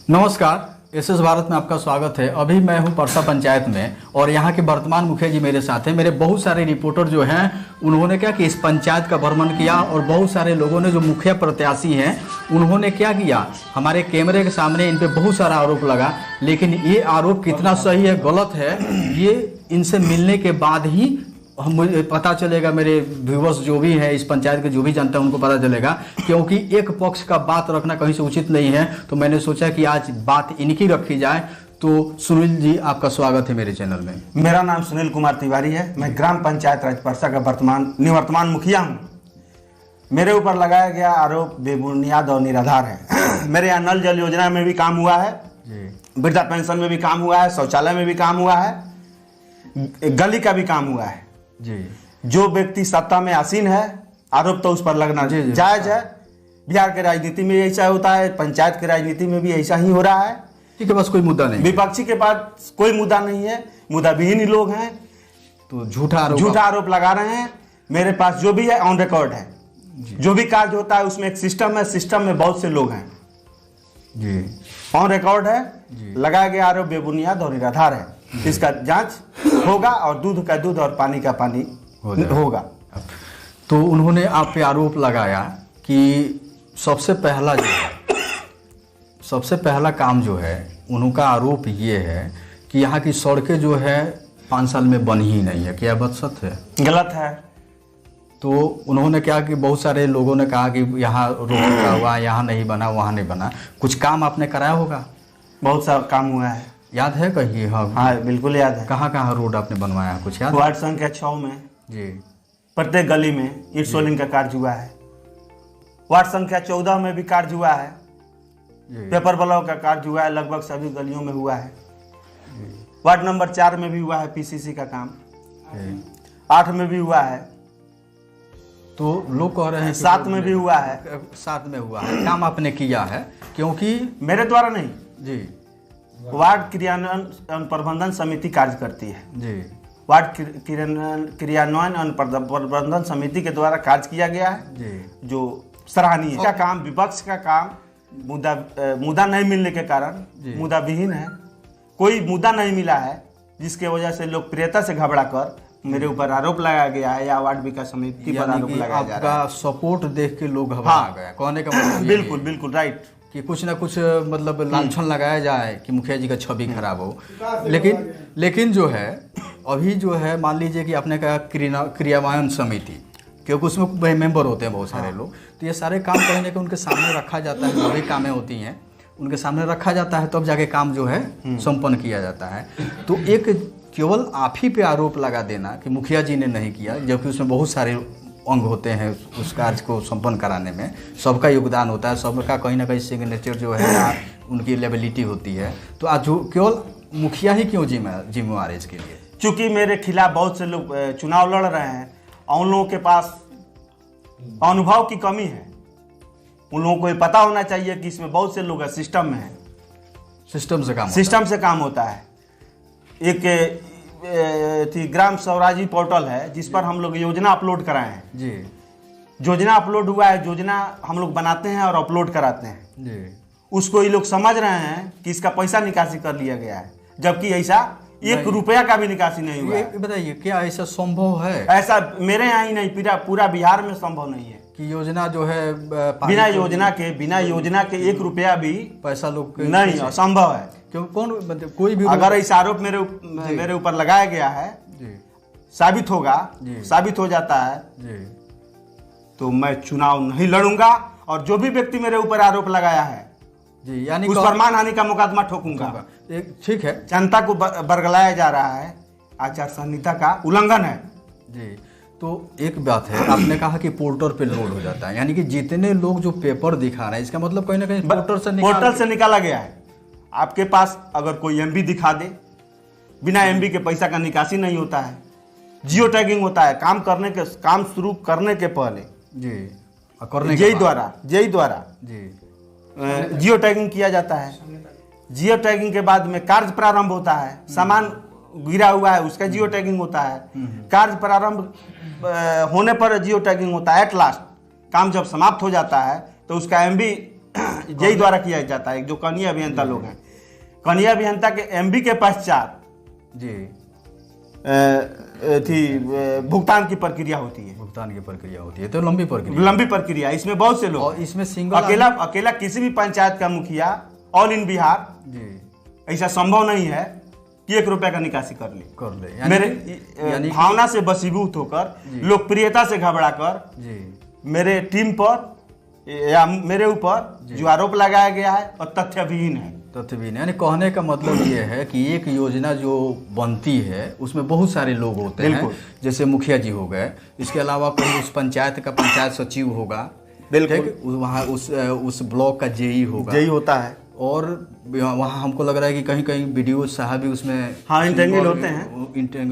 नमस्कार, एसएस भारत में आपका स्वागत है। अभी मैं हूं परसा पंचायत में और यहां के वर्तमान मुखिया जी मेरे साथ हैं। मेरे बहुत सारे रिपोर्टर जो हैं उन्होंने क्या कि इस पंचायत का भ्रमण किया और बहुत सारे लोगों ने जो मुखिया प्रत्याशी हैं उन्होंने क्या किया, हमारे कैमरे के सामने इन पे बहुत सारा आरोप लगा। लेकिन ये आरोप कितना सही है गलत है ये इनसे मिलने के बाद ही मुझे पता चलेगा। मेरे व्यूवर्स जो भी है, इस पंचायत के जो भी जनता है उनको पता चलेगा, क्योंकि एक पक्ष का बात रखना कहीं से उचित नहीं है। तो मैंने सोचा कि आज बात इनकी रखी जाए। तो सुनील जी, आपका स्वागत है मेरे चैनल में। मेरा नाम सुनील कुमार तिवारी है। मैं ग्राम पंचायत राज परसा का निवर्तमान मुखिया हूँ। मेरे ऊपर लगाया गया आरोप बेबुनियाद और निराधार है। मेरे यहाँ नल जल योजना में भी काम हुआ है, वृद्धा पेंशन में भी काम हुआ है, शौचालय में भी काम हुआ है, गली का भी काम हुआ है जी। जो व्यक्ति सत्ता में आसीन है आरोप तो उस पर लगना जायज है। बिहार के राजनीति में ऐसा होता है, पंचायत की राजनीति में भी ऐसा ही हो रहा है। ठीक है, बस कोई मुद्दा नहीं, विपक्षी के पास कोई मुद्दा नहीं है, मुद्दा विहीन लोग हैं तो झूठा आरोप लगा रहे हैं। मेरे पास जो भी है ऑन रिकॉर्ड है। जो भी कार्य होता है उसमें एक सिस्टम है, सिस्टम में बहुत से लोग हैं जी। ऑन रिकॉर्ड है। लगाया गया आरोप बेबुनियाद और निराधार है। इसका जांच होगा और दूध का दूध और पानी का पानी होगा। तो उन्होंने आप पे आरोप लगाया कि सबसे पहला काम जो है उनका आरोप ये है कि यहाँ की सड़कें जो है 5 साल में बनी ही नहीं है। क्या बात सत्य है? गलत है। तो उन्होंने क्या कि बहुत सारे लोगों ने कहा कि यहाँ रोड का हुआ, यहाँ नहीं बना, वहाँ नहीं बना। कुछ काम आपने कराया होगा? बहुत सारा काम हुआ है। याद है कहीं? हाँ बिल्कुल याद है। कहाँ रोड आपने बनवाया, कुछ याद? वार्ड संख्या 6 में जी प्रत्येक गली में ईट सोलिंग का कार्य हुआ है। वार्ड संख्या 14 में भी कार्य हुआ है। पेपर ब्लॉक का कार्य हुआ है, लगभग सभी गलियों में हुआ है। वार्ड नंबर 4 में भी हुआ है पीसीसी का काम। 8 में भी हुआ है। तो लोग कह रहे हैं 7 में भी हुआ है। 7 में हुआ है। काम आपने किया है? क्योंकि मेरे द्वारा नहीं जी, वार्ड क्रियान्वयन प्रबंधन समिति कार्य करती है जी। वार्ड क्रियान्वयन प्रबंधन समिति के द्वारा कार्य किया गया है जी। जो सराहनीय है। का काम विपक्ष का काम मुद्दा नहीं मिलने के कारण मुद्दा विहीन है। कोई मुद्दा नहीं मिला है जिसके वजह से लोकप्रियता से घबरा कर मेरे ऊपर आरोप लगाया गया है या वार्ड विकास समिति पर आरोप लगाया जा रहा है। आपका सपोर्ट देख के लोग घबरा गया कहने का मतलब बिल्कुल बिल्कुल राइट कि कुछ ना कुछ मतलब लांछन लगाया जाए कि मुखिया जी का छवि खराब हो। लेकिन जो है अभी जो है, मान लीजिए कि आपने कहा क्रियान्वयन समिति, क्योंकि उसमें मेंबर होते हैं बहुत सारे लोग, तो ये सारे काम कहीं ना कहीं उनके सामने रखा जाता है। जो भी कामें होती हैं उनके सामने रखा जाता है, तब जाके काम जो है संपन्न किया जाता है। तो एक केवल आप ही पे आरोप लगा देना कि मुखिया जी ने नहीं किया, जबकि उसमें बहुत सारे अंग होते हैं उस कार्य को संपन्न कराने में, सबका योगदान होता है, सबका कहीं ना कहीं सिग्नेचर जो है उनकी लेबिलिटी होती है। तो आज जो केवल मुखिया ही क्यों जिम्मेवार है इसके लिए? चूंकि मेरे खिलाफ बहुत से लोग चुनाव लड़ रहे हैं और उन लोगों के पास अनुभव की कमी है। उन लोगों को ये पता होना चाहिए कि इसमें बहुत से लोग सिस्टम में है, सिस्टम से काम होता है। एक ग्राम स्वराज पोर्टल है जिस पर हम लोग योजना अपलोड कराए हैं जी। योजना अपलोड हुआ है, योजना हम लोग बनाते हैं और अपलोड कराते हैं जी। उसको ये लोग समझ रहे हैं कि इसका पैसा निकासी कर लिया गया है, जबकि ऐसा 1 रुपया का भी निकासी नहीं हुआ है। बताइए, क्या ऐसा संभव है? ऐसा मेरे यहाँ ही नहीं, पूरा बिहार में संभव नहीं है कि योजना जो है बिना योजना के 1 रुपया भी पैसा लोग नहीं असंभव है। क्यों? कौन मतलब कोई भी अगर ऐसा आरोप मेरे ऊपर लगाया गया है जी, साबित हो जाता है जी, तो मैं चुनाव नहीं लड़ूंगा और जो भी व्यक्ति मेरे ऊपर आरोप लगाया है जी, यानी उस पर मानहानि का मुकदमा ठोकूंगा। ठीक है। जनता को बरगलाया जा रहा है, आचार संहिता का उल्लंघन है जी। तो एक बात है, आपने कहा कि पोर्टल पे लोड हो जाता है, यानी कि जितने लोग जो पेपर दिखा रहे हैं इसका मतलब कहीं ना कहीं पोर्टल से निकाला गया है। आपके पास अगर कोई एमबी दिखा दे, बिना एमबी के पैसा का निकासी नहीं होता है। जियो टैगिंग होता है काम शुरू करने के पहले जी, जेई द्वारा जी जियो टैगिंग किया जाता है। जियो टैगिंग के बाद में कार्य प्रारंभ होता है। सामान गिरा हुआ है उसका जियो टैगिंग होता है। कार्य प्रारंभ होने पर जियो टैगिंग होता है। एट लास्ट काम जब समाप्त हो जाता है तो उसका एमबी यही द्वारा किया जाता है। जो कनीय अभियंता लोग हैं, कनीय अभियंता के एमबी के पश्चात जी भुगतान की प्रक्रिया होती है। भुगतान की प्रक्रिया होती है, तो लंबी प्रक्रिया इसमें बहुत से लोग, और इसमें सिंगल अकेला किसी भी पंचायत का मुखिया ऑल इन बिहार जी ऐसा संभव नहीं है कि 1 रुपया का निकासी कर ले। यानी भावना से बसीभूत होकर, लोकप्रियता से घबरा कर जी मेरे टीम पर या मेरे ऊपर जो आरोप लगाया गया है और तथ्यविहीन है। तथ्यविहीन यानी कहने का मतलब ये है कि एक योजना जो बनती है उसमें बहुत सारे लोग होते हैं, जैसे मुखिया जी हो गए, इसके अलावा कोई उस पंचायत का पंचायत सचिव होगा, बिल्कुल वहाँ उस ब्लॉक का जेई होगा, जेई होता है, और वहाँ हमको लग रहा है कि कहीं कहीं बीडीओ साहब भी उसमें इंटेंगल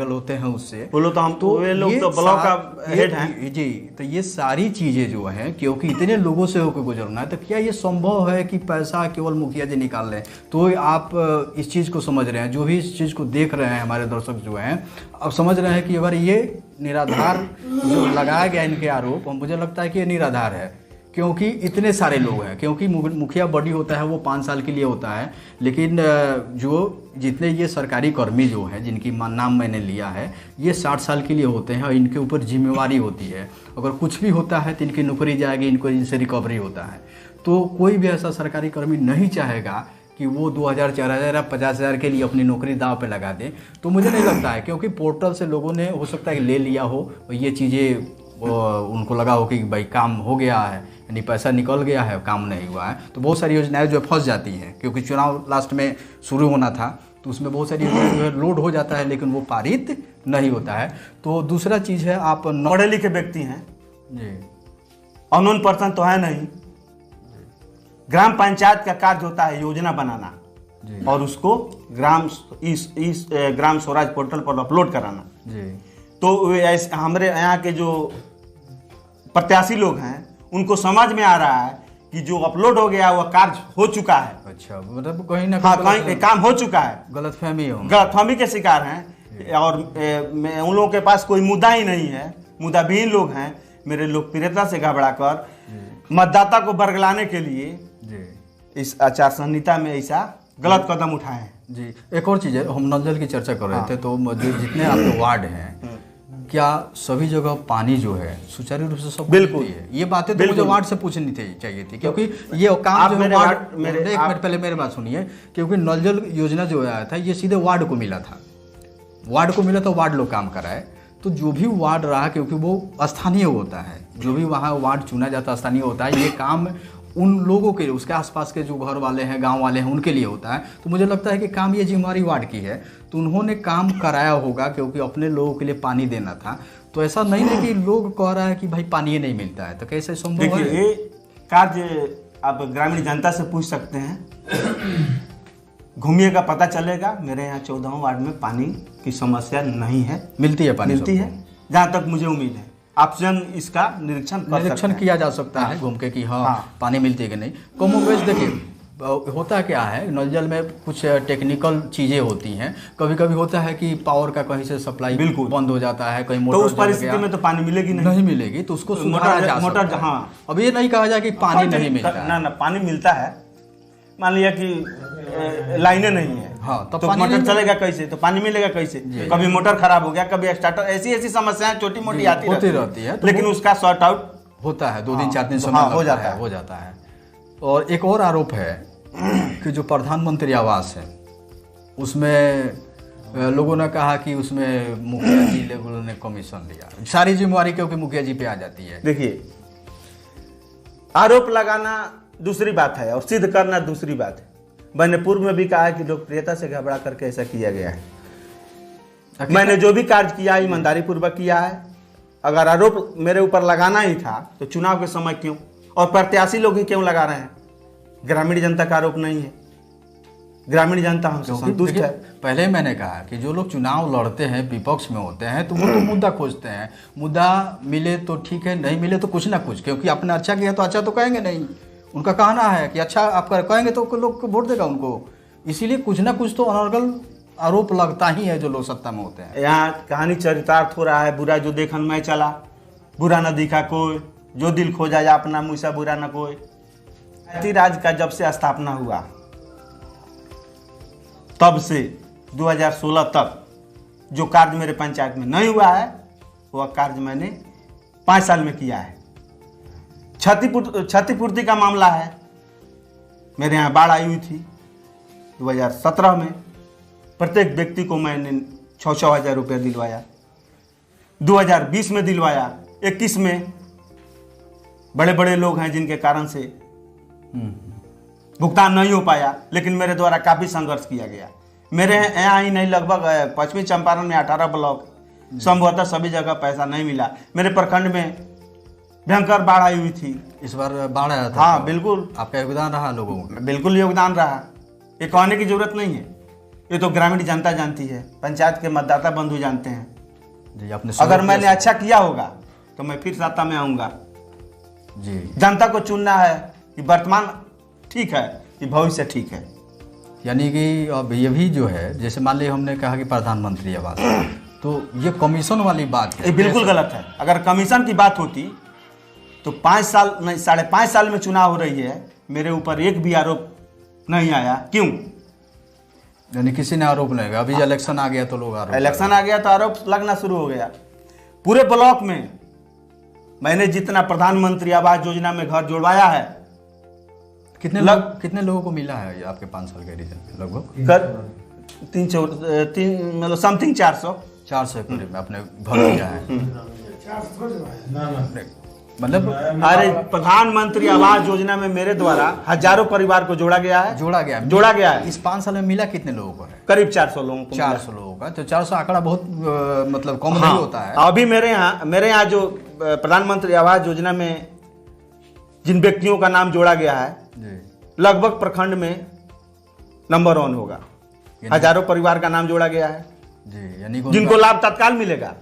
होते हैं उससे। बोलो तो वे लोग तो ब्लॉक का हेड हैं जी। तो ये सारी चीज़ें जो हैं, क्योंकि इतने लोगों से होकर गुजरना है, तो क्या ये संभव है कि पैसा केवल मुखिया जी निकाल लें? तो आप इस चीज़ को समझ रहे हैं, जो भी इस चीज़ को देख रहे हैं हमारे दर्शक जो हैं, अब समझ रहे हैं कि अगर ये निराधार जो लगाया गया इनके आरोप, मुझे लगता है कि ये निराधार है, क्योंकि इतने सारे लोग हैं। क्योंकि मुखिया बॉडी होता है वो 5 साल के लिए होता है, लेकिन जो जितने ये सरकारी कर्मी जो हैं जिनकी नाम मैंने लिया है, ये 60 साल के लिए होते हैं और इनके ऊपर जिम्मेवारी होती है। अगर कुछ भी होता है तो इनकी नौकरी जाएगी, इनको इनसे रिकवरी होता है। तो कोई भी ऐसा सरकारी कर्मी नहीं चाहेगा कि वो 2000, 4000 या 50,000 के लिए अपनी नौकरी दांव पे लगा दें। तो मुझे नहीं लगता है, क्योंकि पोर्टल से लोगों ने हो सकता है कि ले लिया हो और ये चीज़ें उनको लगा हो कि भाई काम हो गया है, यानी पैसा निकल गया है, काम नहीं हुआ है, तो बहुत सारी योजनाएं जो फंस जाती हैं, क्योंकि चुनाव लास्ट में शुरू होना था, तो उसमें बहुत सारी योजनाएं जो है लोड हो जाता है, लेकिन वो पारित नहीं होता है। तो दूसरा चीज़ है, आप पढ़े लिखे व्यक्ति हैं जी, अननोन पर्सन तो है नहीं। ग्राम पंचायत का कार्य होता है योजना बनाना और उसको ग्राम स्वराज पोर्टल पर अपलोड कराना जी। तो ऐसे हमारे यहाँ के जो प्रत्याशी लोग हैं उनको समझ में आ रहा है कि जो अपलोड हो गया वह कार्य हो चुका है। अच्छा, मतलब कहीं ना कहीं काम हो चुका है, गलतफहमी के शिकार हैं, और उन लोगों के पास कोई मुद्दा ही नहीं है, मुद्दाविहीन लोग हैं। मेरे लोकप्रियता से घबरा कर मतदाता को बरगलाने के लिए इस आचार संहिता में ऐसा गलत कदम उठाए हैं जी। एक और चीज़ है, हम नल जल की चर्चा कर रहे थे, तो जितने आपके वार्ड हैं, क्या सभी जगह पानी जो है सुचारू रूप से सब बिल्कुल है? ये बातें तो मुझे वार्ड से पूछनी चाहिए थी, क्योंकि ये काम जो एक मिनट पहले मेरी बात सुनिए, क्योंकि नल जल योजना जो आया था ये सीधे वार्ड को मिला था, वार्ड लोग काम कराए। तो जो भी वार्ड रहा, क्योंकि वो स्थानीय होता है, जो भी वहाँ वार्ड चुना जाता है स्थानीय होता है, ये काम उन लोगों के, उसके आसपास के जो घर वाले हैं, गांव वाले हैं, उनके लिए होता है। तो मुझे लगता है कि काम ये जिम्मेवारी वार्ड की है, तो उन्होंने काम कराया होगा, क्योंकि अपने लोगों के लिए पानी देना था। तो ऐसा नहीं है कि लोग कह रहा है कि भाई पानी ही नहीं मिलता है, तो कैसे संभव है? ये कार्य आप ग्रामीण जनता से पूछ सकते हैं, घूमिएगा पता चलेगा। मेरे यहाँ 14वां वार्ड में पानी की समस्या नहीं है, मिलती है जहाँ तक मुझे उम्मीद है। आप इसका निरीक्षण किया जा सकता है घूम के कि हाँ पानी मिलती है कि नहीं। कमोबेश देखिए होता क्या है, नल जल में कुछ टेक्निकल चीज़ें होती हैं। कभी कभी होता है कि पावर का कहीं से सप्लाई बिल्कुल बंद हो जाता है, कहीं मोटर, तो उस परिस्थिति में तो पानी मिलेगी नहीं मिलेगी, तो उसको सुधारा जा सकता है। हाँ, अब ये नहीं कहा जाए कि पानी नहीं मिलता, ना पानी मिलता है। मान लिया कि लाइनें नहीं है, हाँ, तो मोटर चलेगा कैसे, तो पानी मिलेगा कैसे? कभी मोटर खराब हो गया, कभी स्टार्टर, ऐसी समस्याएं छोटी मोटी आती रहती है, लेकिन उसका सॉर्ट आउट होता है, 2 दिन 4 दिन समय हो जाता है। और एक और आरोप है कि जो प्रधानमंत्री आवास है उसमें लोगों ने कहा कि उसमें मुखिया जी लोगों ने कमीशन लिया, सारी जिम्मेवारी क्योंकि मुखिया जी पे आ जाती है। देखिए, आरोप लगाना दूसरी बात है और सिद्ध करना दूसरी बात है। मैंने पूर्व में भी कहा है कि लोकप्रियता से घबरा करके ऐसा किया गया है। मैंने जो भी कार्य किया ईमानदारी पूर्वक किया है। अगर आरोप मेरे ऊपर लगाना ही था तो चुनाव के समय क्यों, और प्रत्याशी लोग ही क्यों लगा रहे हैं? ग्रामीण जनता का आरोप नहीं है, ग्रामीण जनता हमसे संतुष्ट है। पहले मैंने कहा कि जो लोग चुनाव लड़ते हैं, विपक्ष में होते हैं, तो वो तो मुद्दा खोजते हैं, मुद्दा मिले तो ठीक है, नहीं मिले तो कुछ ना कुछ, क्योंकि आपने अच्छा किया तो अच्छा तो कहेंगे नहीं। उनका कहना है कि अच्छा आप कहेंगे तो लोग वोट देगा उनको, इसीलिए कुछ ना कुछ तो अनर्गल आरोप लगता ही है जो लोग सत्ता में होते हैं। यहाँ कहानी चरितार्थ हो रहा है, बुरा जो देखन मैं चला, बुरा न दिखा कोई, जो दिल खोजा जा अपना मुझसा बुरा न कोई। पंचायती राज का जब से स्थापना हुआ तब से 2016 तक जो कार्य मेरे पंचायत में नहीं हुआ है वह कार्य मैंने 5 साल में किया है। क्षतिपूर्ति का मामला है, मेरे यहाँ बाढ़ आई हुई थी 2017 में, प्रत्येक व्यक्ति को मैंने 6-6 हज़ार रुपये दिलवाया। 2020 में दिलवाया, 21 में बड़े बड़े लोग हैं जिनके कारण से भुगतान नहीं हो पाया, लेकिन मेरे द्वारा काफ़ी संघर्ष किया गया। मेरे यहाँ ही नहीं, लगभग पश्चिमी चंपारण में 18 ब्लॉक, संभवतः सभी जगह पैसा नहीं मिला। मेरे प्रखंड में भयंकर बाढ़ आई हुई थी। इस बार बाढ़ आया था? हाँ बिल्कुल। आपका योगदान रहा लोगों में? बिल्कुल योगदान रहा, ये कहने की जरूरत नहीं है, ये तो ग्रामीण जनता जानती है, पंचायत के मतदाता बंधु जानते हैं जी। आपने अगर मैंने अच्छा किया होगा तो मैं फिर सत्ता में आऊँगा जी। जनता को चुनना है कि वर्तमान ठीक है कि भविष्य ठीक है। यानी कि अब ये भी जो है, जैसे मान लीजिए हमने कहा कि प्रधानमंत्री आवास, तो ये कमीशन वाली बात है, ये बिल्कुल गलत है। अगर कमीशन की बात होती तो 5 साल नहीं 5.5 साल में चुनाव हो रही है, मेरे ऊपर एक भी आरोप नहीं आया। क्यों? यानी किसी ने आरोप नहीं लगा। अभी इलेक्शन आ गया तो लोग आरोप, इलेक्शन आ गया तो आरोप लगना शुरू हो गया। पूरे ब्लॉक में मैंने जितना प्रधानमंत्री आवास योजना में घर जोड़वाया है, कितने लोगों को मिला है आपके 5 साल के रिजल्ट में? लगभग 3 मतलब समथिंग 400 के करीब में आपने भर दिया है। मतलब अरे प्रधानमंत्री आवास योजना में मेरे द्वारा हजारों परिवार को जोड़ा गया है। इस 5 साल में मिला कितने लोगों को है? करीब 400 लोगों को। 400 लोगों का, तो 400 आंकड़ा बहुत मतलब कम नहीं होता है। अभी मेरे यहाँ जो प्रधानमंत्री आवास योजना में जिन व्यक्तियों का नाम जोड़ा गया है जी, लगभग प्रखंड में नंबर 1 होगा। हजारों परिवार का नाम जोड़ा गया है जी, यानी जिनको लाभ तत्काल मिलेगा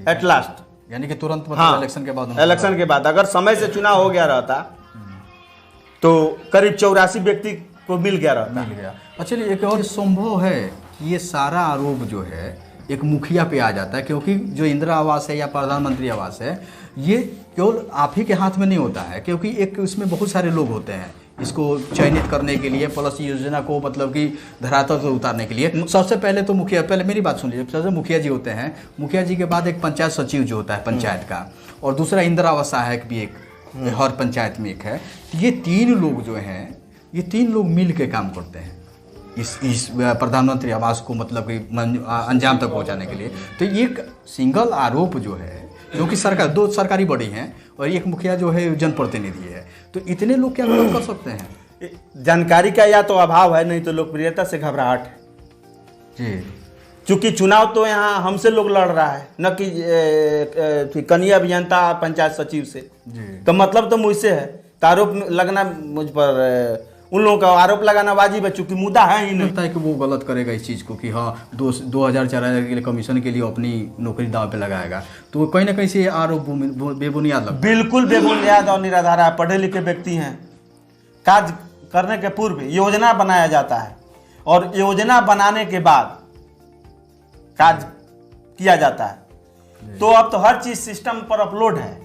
एट लास्ट, यानी कि तुरंत मतलब हाँ, इलेक्शन के बाद अगर समय से चुनाव हो गया रहता तो करीब 84 व्यक्ति को मिल गया। चलिए, एक और संभव है कि ये सारा आरोप जो है एक मुखिया पे आ जाता है, क्योंकि जो इंदिरा आवास है या प्रधानमंत्री आवास है, ये केवल आप ही के हाथ में नहीं होता है, क्योंकि एक इसमें बहुत सारे लोग होते हैं इसको चयनित करने के लिए, प्लस योजना को मतलब कि धरातल पर उतारने के लिए। सबसे पहले तो मुखिया, पहले मेरी बात सुन लीजिए, सबसे मुखिया जी होते हैं, मुखिया जी के बाद एक पंचायत सचिव जो होता है पंचायत का, और दूसरा इंदिरा आवास सहायक भी एक हर पंचायत में एक है। ये 3 लोग जो हैं, ये 3 लोग मिल के काम करते हैं इस प्रधानमंत्री आवास को मतलब कि अंजाम तक पहुंचाने के लिए। तो एक सिंगल आरोप जो है, क्योंकि सरकार 2 सरकारी बॉडी हैं और एक मुखिया जो है जनप्रतिनिधि है, तो इतने लोग क्या गलत कर सकते हैं? जानकारी का या तो अभाव है, नहीं तो लोकप्रियता से घबराहट है जी। क्योंकि चुनाव तो यहाँ हमसे लोग लड़ रहा है, न कि कनीय अभियंता पंचायत सचिव से जी। तो मतलब तो मुझसे है, तो आरोप लगना मुझ पर, उन लोगों का आरोप लगाना वाजिब है, चूंकि मुद्दा है ही नहीं। लगता है कि वो गलत करेगा इस चीज़ को कि हाँ 2000-4000 के लिए कमीशन के लिए अपनी नौकरी दांव पे लगाएगा, तो कहीं ना कहीं से आरोप बेबुनियाद लगता है। बिल्कुल बेबुनियाद और निराधार है। पढ़े लिखे व्यक्ति हैं, कार्य करने के पूर्व योजना बनाया जाता है और योजना बनाने के बाद कार्य किया जाता है। तो अब तो हर चीज सिस्टम पर अपलोड है,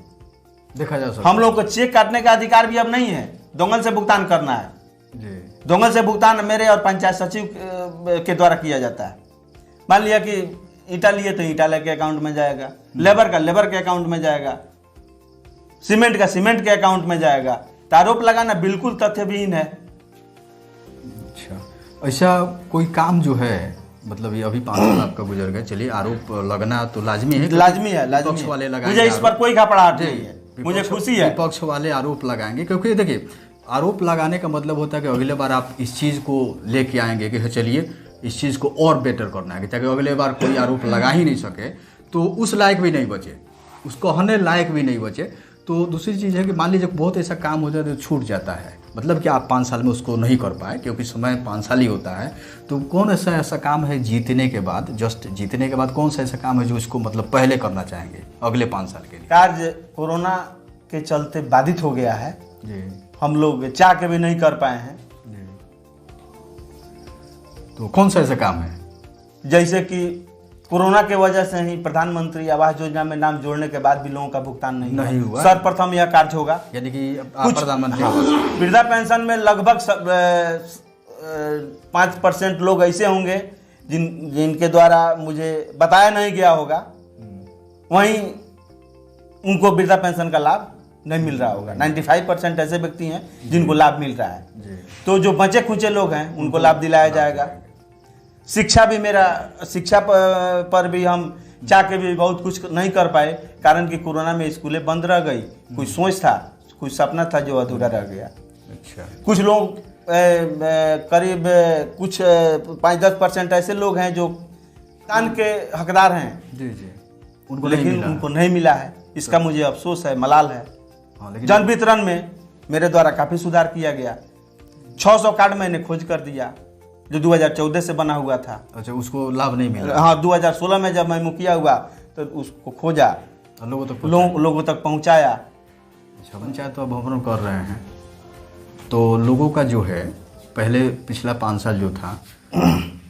देखा जा सकता। हम लोग को चेक काटने का अधिकार भी अब नहीं है, दोंगल से भुगतान करना है जी। दोंगल से भुगतान मेरे और पंचायत सचिव के द्वारा किया जाता है। मान लिया कि ईंटा लिए तो ईंटा के अकाउंट में जाएगा, लेबर का लेबर के अकाउंट में जाएगा, सीमेंट का सीमेंट के अकाउंट में जाएगा। तो आरोप लगाना बिल्कुल तथ्यविहीन है। अच्छा, ऐसा कोई काम जो है, मतलब ये अभी 5 साल आपका गुजर गए, चलिए आरोप लगना तो लाजमी है, विपक्ष वाले लगाएंगे। मुझे इस पर कोई घबराहट नहीं है, मुझे खुशी है। विपक्ष वाले आरोप लगाएंगे, क्योंकि देखिए आरोप लगाने का मतलब होता है कि अगले बार आप इस चीज़ को लेके आएंगे कि चलिए इस चीज़ को और बेटर करना है, ताकि अगले बार कोई आरोप लगा ही नहीं सके, तो उस लायक भी नहीं बचे, उसको कहने लायक भी नहीं बचे। तो दूसरी चीज़ है कि मान लीजिए बहुत ऐसा काम हो जाए तो छूट जाता है, मतलब कि आप 5 साल में उसको नहीं कर पाए, क्योंकि समय 5 साल ही होता है। तो कौन ऐसा काम है जीतने के बाद, जस्ट जीतने के बाद कौन सा ऐसा काम है जो इसको मतलब पहले करना चाहेंगे अगले 5 साल के लिए? कार्य कोरोना के चलते बाधित हो गया है जी, हम लोग चाह के भी नहीं कर पाए हैं जी। तो कौन सा ऐसा काम है? जैसे कि कोरोना के वजह से ही प्रधानमंत्री आवास योजना में नाम जोड़ने के बाद भी लोगों का भुगतान नहीं हुआ। सर्वप्रथम यह कार्य होगा, यानी कि कुछ प्रधानमंत्री वृद्धा पेंशन में लगभग 5% लोग ऐसे होंगे जिनके द्वारा मुझे बताया नहीं गया होगा, वहीं उनको वृद्धा पेंशन का लाभ नहीं मिल रहा होगा। 95% ऐसे व्यक्ति हैं जिनको लाभ मिल रहा है। तो जो बचे खुचे लोग हैं उनको लाभ दिलाया जाएगा। शिक्षा भी शिक्षा पर भी हम चाह के भी बहुत कुछ नहीं कर पाए, कारण कि कोरोना में स्कूलें बंद रह गई। कुछ सोच था, कुछ सपना था जो अधूरा रह गया। अच्छा। कुछ लोग करीब कुछ 5-10% ऐसे लोग हैं जो दान के हकदार हैं जी, लेकिन उनको नहीं मिला है। इसका मुझे अफसोस है, मलाल है। जन वितरण में मेरे द्वारा काफ़ी सुधार किया गया। 600 कार्ड मैंने खोज कर दिया जो 2014 से बना हुआ था। अच्छा, उसको लाभ नहीं मिला। हाँ, 2016 में जब मैं मुखिया हुआ तो उसको खोजा, लोगों तक पहुँचाया। अच्छा, पंचायत तो भवन कर रहे हैं तो लोगों का जो है पहले पिछला 5 साल जो था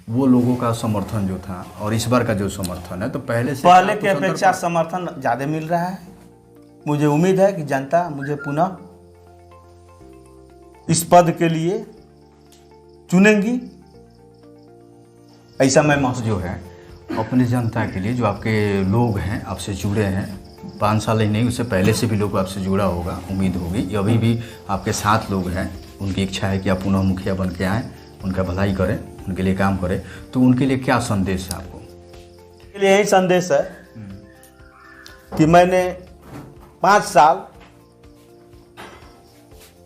वो लोगों का समर्थन जो था और इस बार का जो समर्थन है तो पहले के अपेक्षा समर्थन ज़्यादा मिल रहा है। मुझे उम्मीद है कि जनता मुझे पुनः इस पद के लिए चुनेंगी, ऐसा मैं महसूस जो है अपनी जनता के लिए। जो आपके लोग हैं आपसे जुड़े हैं 5 साल ही नहीं, उससे पहले से भी लोग आपसे जुड़ा होगा, उम्मीद होगी अभी भी आपके साथ लोग हैं। उनकी इच्छा है कि आप पुनः मुखिया बन के आएँ, उनका भलाई करें, उनके लिए काम करें। तो उनके लिए क्या संदेश है आपको? के लिए यही संदेश है कि मैंने 5 साल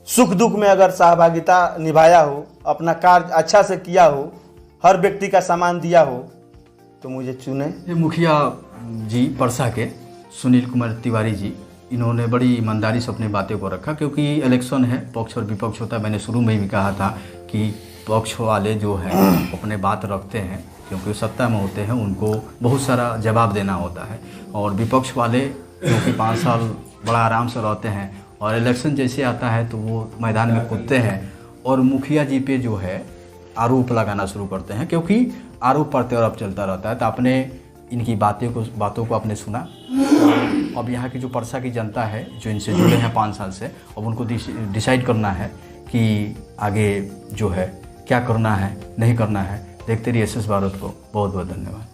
सुख दुख में अगर सहभागिता निभाया हो, अपना कार्य अच्छा से किया हो, हर व्यक्ति का सामान दिया हो, तो मुझे चुने। ये मुखिया जी परसा के सुनील कुमार तिवारी जी, इन्होंने बड़ी ईमानदारी से अपनी बातें को रखा, क्योंकि इलेक्शन है, पक्ष और विपक्ष होता है। मैंने शुरू में भी कहा था कि पक्ष वाले जो हैं अपने बात रखते हैं, क्योंकि सत्ता में होते हैं, उनको बहुत सारा जवाब देना होता है। और विपक्ष वाले क्योंकि 5 साल बड़ा आराम से रहते हैं और इलेक्शन जैसे आता है तो वो मैदान में कूदते हैं और मुखिया जी पे जो है आरोप लगाना शुरू करते हैं, क्योंकि आरोप प्रत्यारोप चलता रहता है। तो आपने इनकी बातों को आपने सुना। अब यहाँ की जो परसा की जनता है जो इनसे जुड़े हैं 5 साल से, अब उनको डिसाइड करना है कि आगे जो है क्या करना है, नहीं करना है। देखते रहिए SS भारत को। बहुत बहुत धन्यवाद।